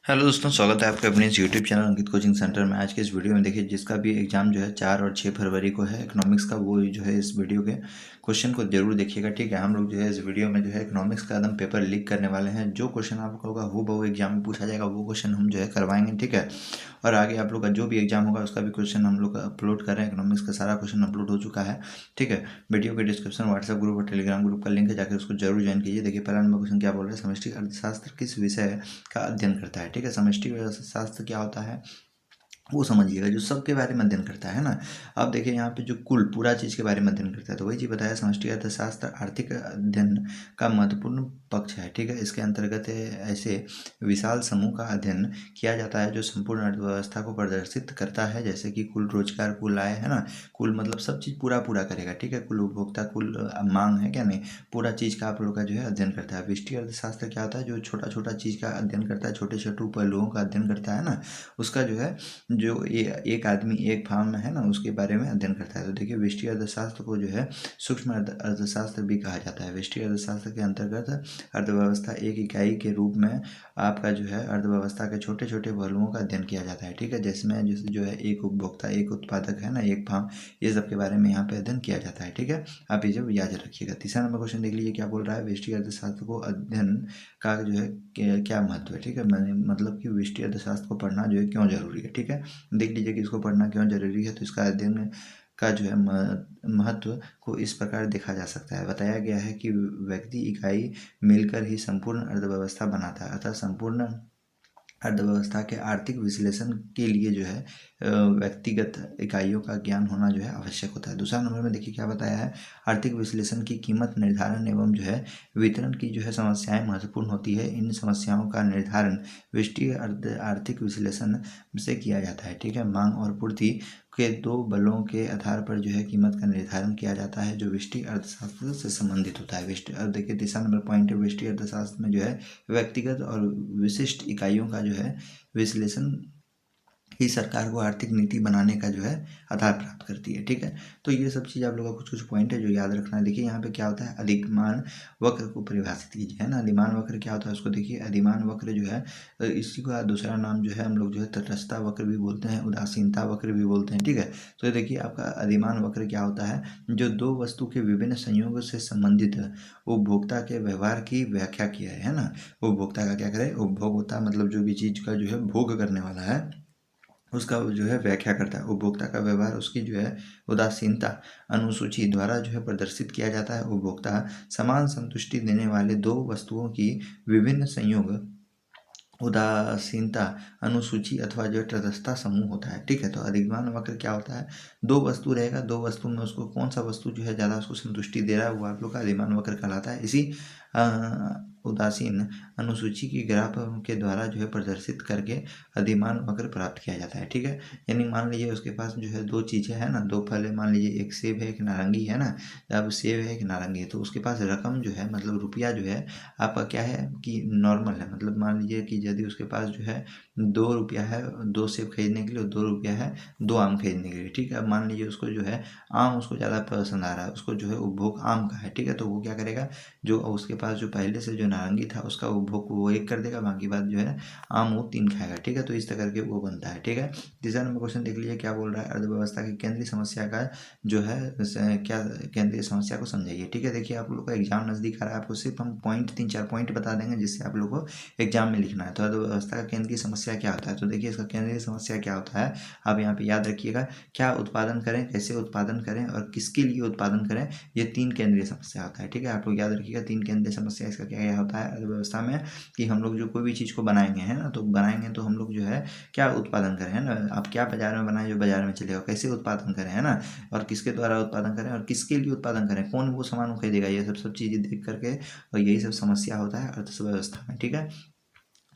Hello दोस्तों, स्वागत है आपके अपने इस यूट्यूब चैनल अंकित कोचिंग सेंटर में। आज के इस वीडियो में देखिए, जिसका भी एग्जाम जो है 4 और 6 फरवरी को है इकोनॉमिक्स का, वो जो है इस वीडियो के क्वेश्चन को जरूर देखिएगा। ठीक है, हम लोग जो है इस वीडियो में जो है इकोनॉमिक्स का एकदम पेपर लीक करने वाले हैं। जो क्वेश्चन आप लोगों का हूबहू एग्जाम में पूछा जाएगा वो क्वेश्चन हम जो है करवाएंगे। ठीक है, और आगे आप लोग का जो भी एग्जाम होगा उसका भी क्वेश्चन हम लोग अपलोड कर रहे हैं। इकोनॉमिक्स का सारा क्वेश्चन अपलोड हो चुका है। ठीक है, वीडियो के डिस्क्रिप्शन व्हाट्सएप ग्रुप और टेलीग्राम ग्रुप का लिंक है, जाकर उसको जरूर ज्वाइन कीजिए। देखिए, पहला नंबर क्वेश्चन क्या बोल रहा है, समष्टि अर्थशास्त्र किस विषय का अध्ययन करता है। ठीक है, समष्टि अर्थशास्त्र क्या होता है वो समझिएगा, जो सबके बारे में अध्ययन करता है ना। अब देखिए यहाँ पे जो कुल पूरा चीज़ के बारे में अध्ययन करता है, तो वही चीज़ बताया, समष्टि अर्थशास्त्र आर्थिक अध्ययन का महत्वपूर्ण पक्ष है। ठीक है, इसके अंतर्गत ऐसे विशाल समूह का अध्ययन किया जाता है जो संपूर्ण अर्थव्यवस्था को प्रदर्शित करता है, जैसे कि कुल रोजगार, कुल आय, है ना। कुल मतलब सब चीज़ पूरा पूरा करेगा। ठीक है, कुल उपभोक्ता, कुल मांग है क्या नहीं, पूरा चीज़ का आप लोग का जो है अध्ययन करता है। व्यष्टि अर्थशास्त्र क्या होता है, जो छोटा छोटा चीज़ का अध्ययन करता है, छोटे छोटे पहलुओं का अध्ययन करता है ना, उसका जो है जो एक आदमी एक फार्म में है ना, उसके बारे में अध्ययन करता है। तो देखिए, व्यष्टि अर्थशास्त्र को जो है सूक्ष्म अर्थशास्त्र भी कहा जाता है। व्यष्टि अर्थशास्त्र के अंतर्गत अर्थव्यवस्था एक इकाई के रूप में आपका जो है अर्थव्यवस्था के छोटे छोटे पहलुओं का अध्ययन किया जाता है। ठीक है, जिसमें जैसे जो है एक उपभोक्ता, एक उत्पादक, है ना, एक फार्म, ये सब के बारे में यहाँ पे अध्ययन किया जाता है। ठीक है, आप ये जब याद रखिएगा। तीसरा नंबर क्वेश्चन देख लीजिए, क्या बोल रहा है, व्यष्टि अर्थशास्त्र को अध्ययन का जो है क्या महत्व है। ठीक है, मतलब कि व्यष्टि अर्थशास्त्र को पढ़ना जो है क्यों जरूरी है। ठीक है, देख लीजिए कि इसको पढ़ना क्यों जरूरी है। तो इसका अध्ययन का जो है महत्व को इस प्रकार देखा जा सकता है। बताया गया है कि व्यक्ति इकाई मिलकर ही संपूर्ण अर्थव्यवस्था बनाता है, अर्थात संपूर्ण अर्थव्यवस्था के आर्थिक विश्लेषण के लिए जो है व्यक्तिगत इकाइयों का ज्ञान होना जो है आवश्यक होता है। दूसरा नंबर में देखिए क्या बताया है, आर्थिक विश्लेषण की कीमत निर्धारण एवं जो है वितरण की जो है समस्याएं महत्वपूर्ण होती है। इन समस्याओं का निर्धारण व्यष्टि आर्थिक विश्लेषण से किया जाता है। ठीक है, मांग और पूर्ति के दो बलों के आधार पर जो है कीमत का निर्धारण किया जाता है, जो व्यष्टि अर्थशास्त्र से संबंधित होता है। व्यष्टि देखिए, तीसरा नंबर पॉइंट है, व्यष्टि अर्थशास्त्र में जो है व्यक्तिगत और विशिष्ट इकाइयों का जो है विश्लेषण ही सरकार को आर्थिक नीति बनाने का जो है आधार प्राप्त करती है। ठीक है, तो ये सब चीज़ आप लोगों का कुछ कुछ पॉइंट है जो याद रखना है। देखिए यहाँ पे क्या होता है, अधिमान वक्र को परिभाषित कीजिए, है ना। अधिमान वक्र क्या होता है उसको देखिए। अधिमान वक्र जो है इसी का दूसरा नाम जो है हम लोग जो है तटस्थता वक्र भी बोलते हैं, उदासीनता वक्र भी बोलते हैं। ठीक है, तो ये देखिए आपका अधिमान वक्र क्या होता है, जो दो वस्तु के विभिन्न संयोगों से संबंधित उपभोक्ता के व्यवहार की व्याख्या किया है ना। उपभोक्ता का क्या करे, उपभोक्ता मतलब जो भी चीज़ का जो है भोग करने वाला है उसका जो है व्याख्या करता है। उपभोक्ता का व्यवहार उसकी जो है उदासीनता अनुसूची द्वारा जो है प्रदर्शित किया जाता है। उपभोक्ता समान संतुष्टि देने वाले दो वस्तुओं की विभिन्न संयोग उदासीनता अनुसूची अथवा जो तटस्थता समूह होता है। ठीक है, तो अधिमान वक्र क्या होता है, दो वस्तु रहेगा, दो वस्तु में उसको कौन सा वस्तु जो है ज़्यादा उसको संतुष्टि दे रहा है वो आप लोग का अधिमान वक्र कहलाता है। इसी उदासीन अनुसूची की ग्राफ के द्वारा जो है प्रदर्शित करके अधिमान वक्र प्राप्त किया जाता है। ठीक है, यानी मान लीजिए उसके पास जो है दो चीज़ें हैं ना, दो फल है, मान लीजिए एक सेब है एक नारंगी है ना। अब सेब है एक नारंगी है, तो उसके पास रकम जो है मतलब रुपया जो है आपका क्या है कि नॉर्मल है। मतलब मान लीजिए कि यदि उसके पास जो है 2 रुपया है दो सेब खरीदने के लिए, 2 रुपया है दो आम खरीदने के लिए। ठीक है, अब मान लीजिए उसको जो है आम उसको ज़्यादा पसंद आ रहा है, उसको जो है उपभोग आम का है। ठीक है, तो वो क्या करेगा, जो उसके पास जो पहले से जो नारंगी था उसका उपभोग वो 1 कर देगा, बाकी बात जो है आम वो 3 खाएगा। ठीक है, तो इस तरह करके वो बनता है। ठीक है, तीसरा नंबर क्वेश्चन देख लीजिए क्या बोल रहा है, अर्थव्यवस्था की केंद्रीय समस्या का जो है क्या केंद्रीय समस्या को समझाइए। ठीक है, देखिए आप लोग का एग्जाम नजदीक आ रहा है, आपको सिर्फ हम पॉइंट 3-4 पॉइंट बता देंगे जिससे आप लोग को एग्जाम में लिखना है। तो अर्थव्यवस्था का केंद्रीय समस्या क्या होता है, तो देखिए इसका केंद्रीय समस्या क्या होता है आप यहाँ पे याद रखिएगा। क्या उत्पादन करें, कैसे उत्पादन करें और किसके लिए उत्पादन करें, ये 3 केंद्रीय समस्या होता है। ठीक है, आप लोग याद रखिएगा 3 केंद्रीय समस्या इसका क्या क्या होता है अर्थव्यवस्था में, कि हम लोग जो कोई भी चीज़ को बनाएंगे है ना, तो बनाएंगे तो हम लोग जो है क्या उत्पादन करें, है ना। आप क्या बाजार में बनाए जो बाजार में चलेगा, कैसे उत्पादन करें, है ना, और किसके द्वारा उत्पादन करें और किसके लिए उत्पादन करें, कौन वो सामान खरीदेगा, ये सब चीज़ें देख करके, और यही सब समस्या होता है अर्थव्यवस्था में। ठीक है,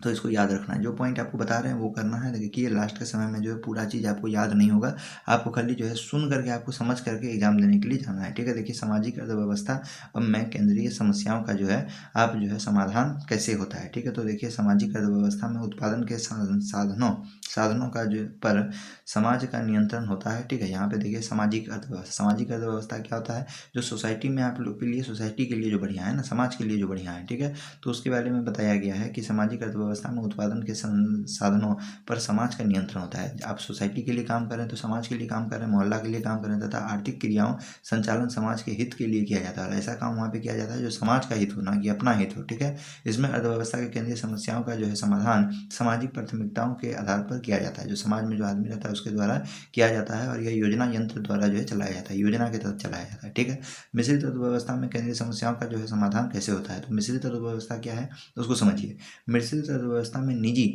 तो इसको याद रखना है, जो पॉइंट आपको बता रहे हैं वो करना है। देखिए लास्ट के समय में जो है पूरा चीज़ आपको याद नहीं होगा, आपको खाली जो है सुन करके आपको समझ करके एग्जाम देने के लिए जाना है। ठीक है, देखिए सामाजिक अर्थव्यवस्था में केंद्रीय समस्याओं का जो है आप जो है समाधान कैसे होता है। ठीक है, तो देखिए सामाजिक अर्थव्यवस्था में उत्पादन के साधनों साधनों का जो पर समाज का नियंत्रण होता है। ठीक है, यहाँ पे देखिए सामाजिक अर्थव्यवस्था, सामाजिक अर्थव्यवस्था क्या होता है, जो सोसाइटी में आप लोग के लिए, सोसाइटी के लिए जो बढ़िया है ना, समाज के लिए जो बढ़िया है। ठीक है, तो उसके बारे में बताया गया है कि सामाजिक अर्थव्यवस्था अर्थव्यवस्था में उत्पादन के संसाधनों पर समाज का नियंत्रण होता है। आप सोसाइटी के लिए काम कर रहे हैं तो समाज के लिए काम कर रहे हैं, मोहल्ला के लिए काम कर रहे हैं, तथा आर्थिक क्रियाओं संचालन समाज के हित के लिए किया जाता है। और ऐसा काम वहाँ पे किया जाता है जो समाज का हित हो, ना कि अपना हित हो। ठीक है, इसमें अर्थव्यवस्था के केंद्रीय समस्याओं का जो है समाधान सामाजिक प्राथमिकताओं के आधार पर किया जाता है। जो समाज में जो आदमी रहता है उसके द्वारा किया जाता है, और यह योजना यंत्र द्वारा जो है चलाया जाता है, योजना के तहत चलाया जाता है। ठीक है, मिश्रित अर्थव्यवस्था में केंद्रीय समस्याओं का जो है समाधान कैसे होता है। तो मिश्रित अर्थव्यवस्था क्या है तो उसको समझिए। मिश्रित अर्थव्यवस्था में निजी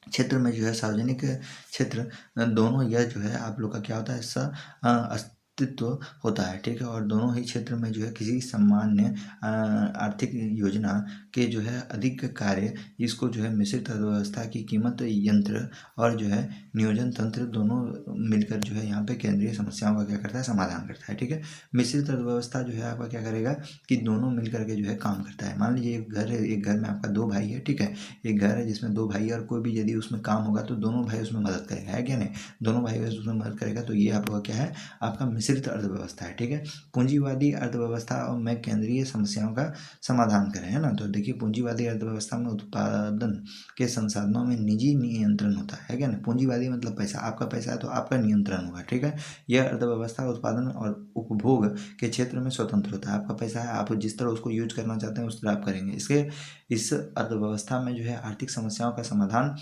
क्षेत्र में जो है सार्वजनिक क्षेत्र दोनों, यह जो है आप लोग का क्या होता है अस्तित्व होता है। ठीक है, और दोनों ही क्षेत्र में जो है किसी सामान्य आर्थिक योजना के जो है अधिक कार्य, इसको जो है मिश्रित अर्थव्यवस्था की कीमत यंत्र और जो है नियोजन तंत्र दोनों मिलकर जो है यहाँ पे केंद्रीय समस्याओं का क्या करता है, समाधान करता है। ठीक है, मिश्रित अर्थव्यवस्था जो है आपका क्या करेगा कि दोनों मिलकर के जो है काम करता है। मान लीजिए एक घर है, एक घर में आपका दो भाई है। ठीक है, एक घर है जिसमें दो भाई है, और कोई भी यदि उसमें काम होगा तो दोनों भाई उसमें मदद करेगा, है क्या नहीं, दोनों भाई उसमें मदद करेगा। तो ये आपका क्या है, आपका मिश्रित अर्थव्यवस्था है। ठीक है, पूंजीवादी अर्थव्यवस्था में केंद्रीय समस्याओं का समाधान करें, है ना। तो देखिए, पूंजीवादी अर्थव्यवस्था में उत्पादन के संसाधनों में निजी नियंत्रण होता है क्या ना। पूंजीवादी मतलब पैसा, आपका पैसा है तो आपका नियंत्रण होगा। ठीक है, यह अर्थव्यवस्था उत्पादन और उपभोग के क्षेत्र में स्वतंत्र होता है। आपका पैसा है, आप जिस तरह उसको यूज करना चाहते हैं उस तरह आप करेंगे। इस अर्थव्यवस्था में जो है आर्थिक समस्याओं का समाधान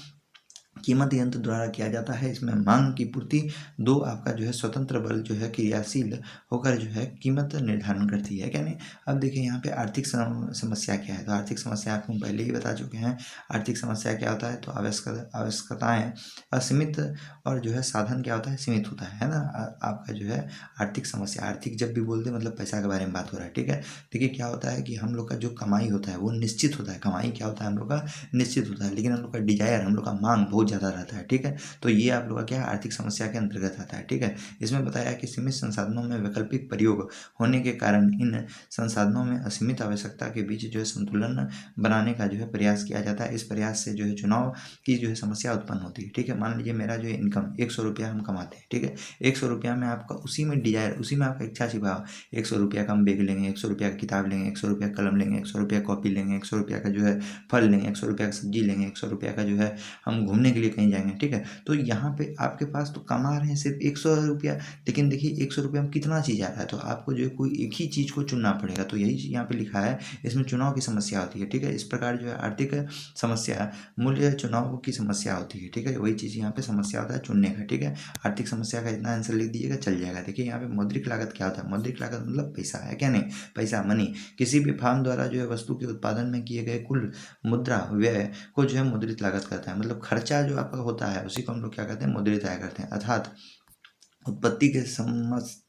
कीमत यंत्र द्वारा किया जाता है। इसमें मांग की पूर्ति दो आपका जो है स्वतंत्र बल जो है क्रियाशील होकर जो है कीमत निर्धारण करती है क्या नहीं। अब देखिए यहाँ पे आर्थिक समस्या क्या है। तो आर्थिक समस्या आपको हम पहले ही बता चुके हैं। आर्थिक समस्या क्या होता है, तो आवश्यकताएं असीमित और जो है साधन क्या होता है, सीमित होता है ना। आपका जो है आर्थिक समस्या, आर्थिक जब भी बोलते हैं मतलब पैसा के बारे में बात हो रहा है। ठीक है, देखिए क्या होता है कि हम लोग का जो कमाई होता है वो निश्चित होता है। कमाई क्या होता है, हम लोग का निश्चित होता है, लेकिन हम लोग का डिजायर, हम लोग का मांग बहुत ज़्यादा रहता है। ठीक है, तो ये आप लोग का क्या है, आर्थिक समस्या के अंतर्गत आता है। ठीक है, इसमें बताया कि सीमित संसाधनों में वैकल्पिक प्रयोग होने के कारण इन संसाधनों में असीमित आवश्यकता के बीच जो है संतुलन बनाने का जो है प्रयास किया जाता है। इस प्रयास से जो है चुनाव की जो है समस्या उत्पन्न होती है। ठीक है, मान लीजिए मेरा जो है इनकम 100 रुपया हम कमाते हैं। ठीक है, 100 रुपया में आपका उसी में डिजायर, उसी में आपका इच्छा छिपा, 100 रुपया का हम बैग लेंगे, 100 रुपया का किताब लेंगे, 100 रुपया कलम लेंगे, 100 रुपया कॉपी लेंगे, 100 रुपया का जो है फल लेंगे, 100 रुपया का सब्जी लेंगे, 100 रुपया का जो है हम घूमने के लिए कहीं जाएंगे। ठीक है, तो यहाँ पे आपके पास तो कमा रहे हैं सिर्फ 100 रुपया, लेकिन देखिए 100 रुपया में कितना चीज़ आ रहा है, तो आपको जो है कोई एक ही चीज़ को चुनना पड़ेगा। तो यही यहाँ पे लिखा है, इसमें चुनाव की समस्या होती है। ठीक है, इस प्रकार जो है आर्थिक समस्या मूल्य चुनाव की समस्या होती है। ठीक है, वही चीज़ यहाँ पे समस्या होता है चुनने का। ठीक है, आर्थिक समस्या का इतना आंसर लिख दीजिएगा, चल जाएगा। देखिए यहाँ पे मौद्रिक लागत क्या होता है, मौद्रिक लागत मतलब पैसा, है क्या नहीं, पैसा मनी। किसी भी फर्म द्वारा जो है वस्तु के उत्पादन में किए गए कुल मुद्रा व्यय को जो है मुद्रित लागत कहता है। मतलब खर्चा जो आपका होता है उसी को हम लोग क्या कहते हैं, मुद्रित आय करते हैं। अर्थात उत्पत्ति के समस्त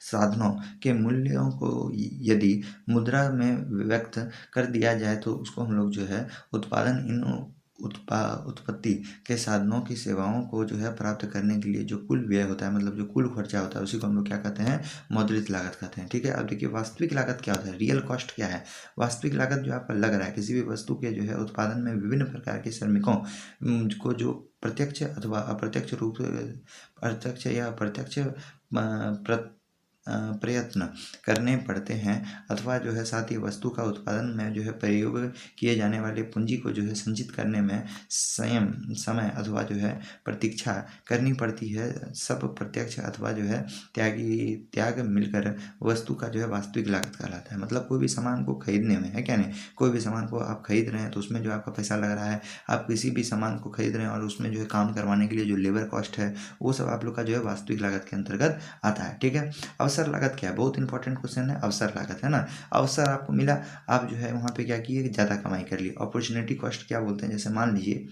साधनों के मूल्यों को यदि मुद्रा में व्यक्त कर दिया जाए तो उसको हम लोग जो है उत्पादन इन उत्पत्ति के साधनों की सेवाओं को जो है प्राप्त करने के लिए जो कुल व्यय होता है, मतलब जो कुल खर्चा होता है, उसी को हम लोग क्या कहते हैं, मौद्रिक लागत कहते हैं। ठीक है, अब देखिए वास्तविक लागत क्या होता है, रियल कॉस्ट क्या है। वास्तविक लागत जो आपका लग रहा है किसी भी वस्तु के जो है उत्पादन में विभिन्न प्रकार के श्रमिकों को जो प्रत्यक्ष अथवा अप्रत्यक्ष रूप, प्रत्यक्ष या अप्रत्यक्ष प्रयत्न करने पड़ते हैं, अथवा जो है साथ ही वस्तु का उत्पादन में जो है प्रयोग किए जाने वाले पूंजी को जो है संचित करने में संयम, समय अथवा जो है प्रतीक्षा करनी पड़ती है। सब प्रत्यक्ष अथवा जो है त्याग मिलकर वस्तु का जो है वास्तविक लागत कहलाता है। मतलब कोई भी सामान को खरीदने में, है क्या नहीं, कोई भी सामान को आप खरीद रहे हैं तो उसमें जो आपका पैसा लग रहा है, आप किसी भी सामान को खरीद रहे हैं और उसमें जो है काम करवाने के लिए जो लेबर कॉस्ट है वो सब आप लोग का जो है वास्तविक लागत के अंतर्गत आता है। ठीक है, अवसर लागत क्या है, बहुत इंपॉर्टेंट क्वेश्चन है। अवसर लागत, है ना, अवसर आपको मिला, आप जो है वहाँ पे क्या किए, ज़्यादा कमाई कर ली। अपॉर्चुनिटी कॉस्ट क्या बोलते हैं, जैसे मान लीजिए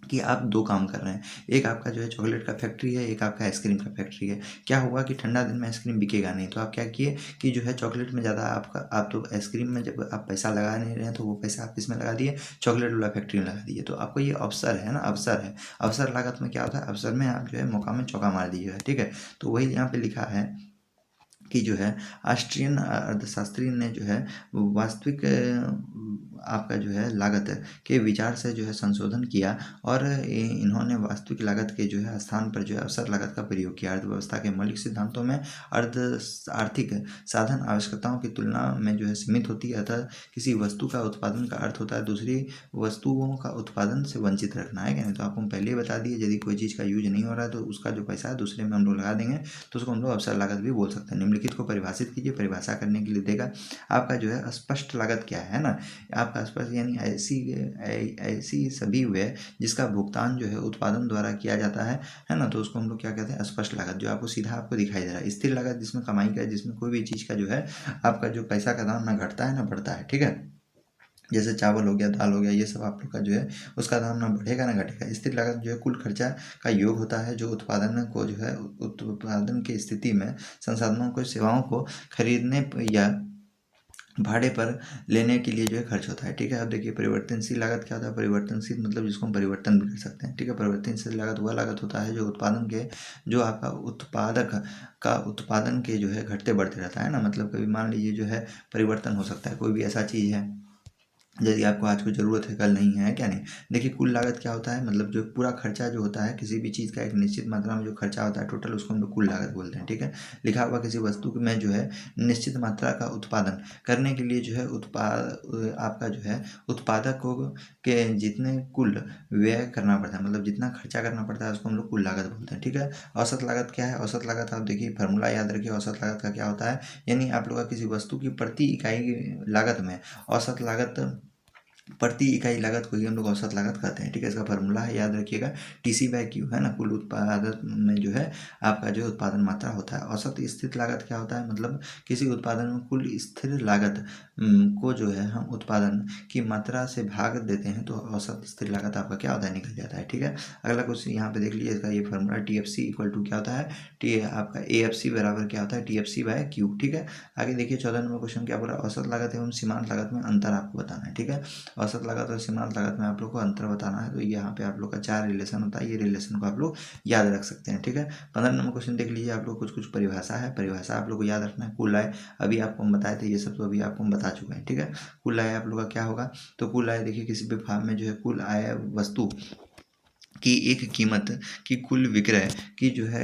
कि आप दो काम कर रहे हैं, एक आपका जो है चॉकलेट का फैक्ट्री है, एक आपका आइसक्रीम का फैक्ट्री है। क्या हुआ कि ठंडा दिन में आइसक्रीम बिकेगा नहीं, तो आप क्या किए कि जो है चॉकलेट में ज़्यादा आप तो आइसक्रीम में जब आप पैसा लगा नहीं रहे हैं तो वो पैसा आप इसमें लगा दिए, चॉकलेट वाला फैक्ट्री में लगा दिए। तो आपको ये अवसर है ना, अवसर है। अवसर लागत में क्या होता है, अवसर में आप जो है मौका में चौका मार दीजिएगा। ठीक है, तो वही यहाँ पे लिखा है कि जो है ऑस्ट्रियन अर्थशास्त्री ने जो है वास्तविक आपका जो है लागत के विचार से जो है संशोधन किया और इन्होंने वास्तविक लागत के जो है स्थान पर जो है अवसर लागत का प्रयोग किया। अर्थव्यवस्था के मौलिक सिद्धांतों में अर्थ आर्थिक साधन आवश्यकताओं की तुलना में जो है सीमित होती है, अतः किसी वस्तु का उत्पादन का अर्थ होता है दूसरी वस्तुओं का उत्पादन से वंचित रखना है। क्या नहीं, तो आपको हम पहले ही बता दिए यदि कोई चीज़ का यूज नहीं हो रहा है तो उसका जो पैसा है दूसरे में हम लोग लगा देंगे तो उसको हम लोग अवसर लागत भी बोल सकते हैं। निम्नलिखित को परिभाषित कीजिए। परिभाषा करने के लिए देगा आपका जो है स्पष्ट लागत क्या है ना, आपका स्पष्ट यानी ऐसी सभी व्यय जिसका भुगतान जो है उत्पादन द्वारा किया जाता है ना, तो उसको हम लोग क्या कहते हैं स्पष्ट लागत, जो आपको सीधा आपको दिखाई दे रहा है। स्थिर लागत जिसमें कमाई का, जिसमें कोई भी चीज़ का जो है आपका जो पैसा का दाम ना घटता है ना बढ़ता है, ठीक है। जैसे चावल हो गया, दाल हो गया, ये सब आप लोग का जो है उसका दाम ना बढ़ेगा ना घटेगा। स्थिर लागत जो है कुल खर्चा का योग होता है जो उत्पादन को जो है उत्पादन की स्थिति में संसाधनों को, सेवाओं को खरीदने या भाड़े पर लेने के लिए जो है खर्च होता है, ठीक है। अब देखिए परिवर्तनशील लागत क्या होता है। परिवर्तनशील मतलब जिसको हम परिवर्तन भी कर सकते हैं, ठीक है। परिवर्तनशील लागत वह लागत होता है जो उत्पादन के, जो आपका उत्पादक का उत्पादन के जो है घटते बढ़ते रहता है ना, मतलब कभी मान लीजिए जो है परिवर्तन हो सकता है, कोई भी ऐसा चीज़ है यदि आपको आज को ज़रूरत है कल नहीं है, क्या नहीं। देखिए कुल लागत क्या होता है, मतलब जो पूरा खर्चा जो होता है किसी भी चीज़ का एक निश्चित मात्रा में जो खर्चा होता है टोटल, उसको हम लोग कुल लागत बोलते हैं, ठीक है। लिखा हुआ किसी वस्तु में जो है निश्चित मात्रा का उत्पादन करने के लिए जो है आपका जो है उत्पादक को के जितने कुल व्यय करना पड़ता है, मतलब जितना खर्चा करना पड़ता है उसको हम लोग कुल लागत बोलते हैं, ठीक है। औसत लागत क्या है। औसत लागत आप देखिए फार्मूला याद रखिए। औसत लागत का क्या होता है, यानी आप लोग का किसी वस्तु की प्रति इकाई लागत में औसत लागत, प्रति इकाई लागत को ही हम लोग औसत लागत कहते हैं, ठीक है। इसका फार्मूला है, याद रखिएगा, TC/Q है ना। कुल उत्पादन में जो है आपका जो उत्पादन मात्रा होता है। औसत स्थिर लागत क्या होता है, मतलब किसी उत्पादन में कुल स्थिर लागत को जो है हम उत्पादन की मात्रा से भाग देते हैं तो औसत स्थिर लागत आपका क्या होता है, निकल जाता है, ठीक है। अगला क्वेश्चन यहाँ पे देख लीजिए, इसका ये फार्मूला TFC इक्वल टू क्या होता है, आपका AFC बराबर क्या होता है TFC/Q, ठीक है। आगे देखिए 14 नंबर क्वेश्चन क्या बोला, औसत लागत एवं सीमांत लागत में अंतर आपको बताना है, ठीक है। औसत लागत और सीमांत लागत में आप लोग को अंतर बताना है, तो यहाँ पे आप लोग का 4 रिलेशन होता है, ये रिलेशन को आप लोग याद रख सकते हैं, ठीक है। 15 नंबर क्वेश्चन देख लीजिए, आप लोग कुछ परिभाषा है, परिभाषा आप लोग को याद रखना है। कुल आय अभी आपको हम बताए थे, ये सब तो अभी आपको हम बता चुके हैं, ठीक है। कुल आय आप लोग का क्या होगा, तो कुल आय देखिए किसी भी फॉर्म में जो है कुल आय वस्तु की एक कीमत की कुल विक्रय की जो है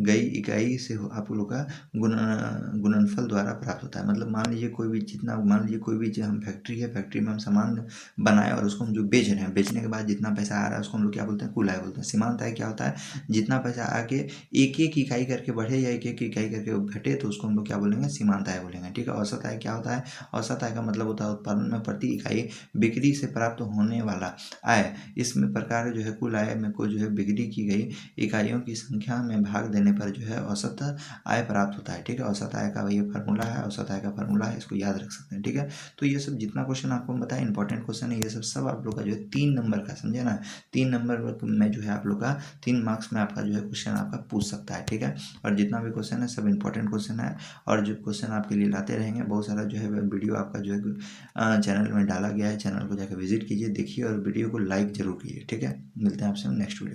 गई इकाई से आप लोग का गुणनफल द्वारा प्राप्त होता है। मतलब मान लीजिए कोई भी जितना, मान लीजिए कोई भी हम फैक्ट्री है, फैक्ट्री में हम सामान बनाए और उसको हम जो बेच रहे हैं, बेचने के बाद जितना पैसा आ रहा है उसको हम लोग क्या बोलते हैं, कुल आय बोलते हैं। सीमांत आय क्या होता है, जितना पैसा आके एक एक इकाई करके बढ़े या एक एक इकाई करके घटे तो उसको हम लोग क्या बोलेंगे, सीमांत आय बोलेंगे, ठीक है। औसत आय क्या होता है, औसत आय का मतलब होता है उत्पादन में प्रति इकाई बिक्री से प्राप्त होने वाला आय। इसमें प्रकार जो है कुल आय में को जो है बिक्री की गई इकाइयों की संख्या में भाग देने पर जो है औसत आय प्राप्त होता है, ठीक है। औसत आय का ये फार्मूला है, औसत आय का फार्मूला है, इसको याद रख सकते हैं, ठीक है। तो ये सब जितना क्वेश्चन आपको बताया इंपॉर्टेंट क्वेश्चन है, ये सब आप लोग का जो है 3 नंबर का, समझे ना। 3 नंबर में जो है आप लोग का 3 मार्क्स में आपका जो है क्वेश्चन आपका पूछ सकता है, ठीक है। और जितना भी क्वेश्चन है सब इंपॉर्टेंट क्वेश्चन है और जो क्वेश्चन आपके लिए लाते रहेंगे। बहुत सारा जो है वीडियो आपका जो है चैनल में डाला गया है, चैनल को जाकर विजिट कीजिए, देखिए और वीडियो को लाइक जरूर कीजिए, ठीक है। मिलते हैं आपसे नेक्स्ट वीडियो।